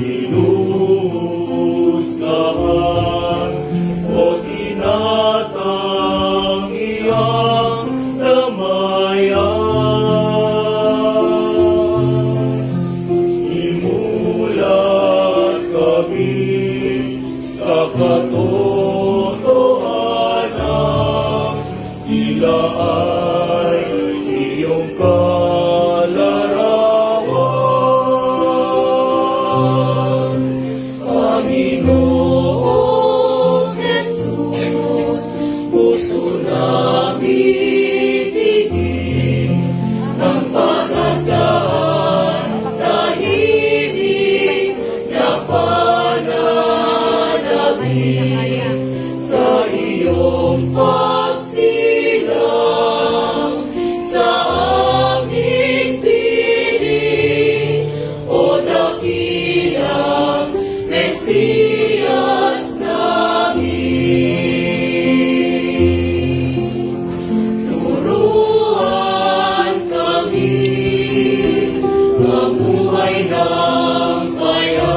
Hinuhusgahan o tinatang iyang damayan. Imulat kami sa katotohanan, sila ay iyong kalarawan. Panginoong Jesus, puso namin tingin ng pag-asaan, tahimik na pananabik sa iyong pagsilang sa aming piling, o dakilang Mesiyas namin. Turuan kami mamuhay ng kaya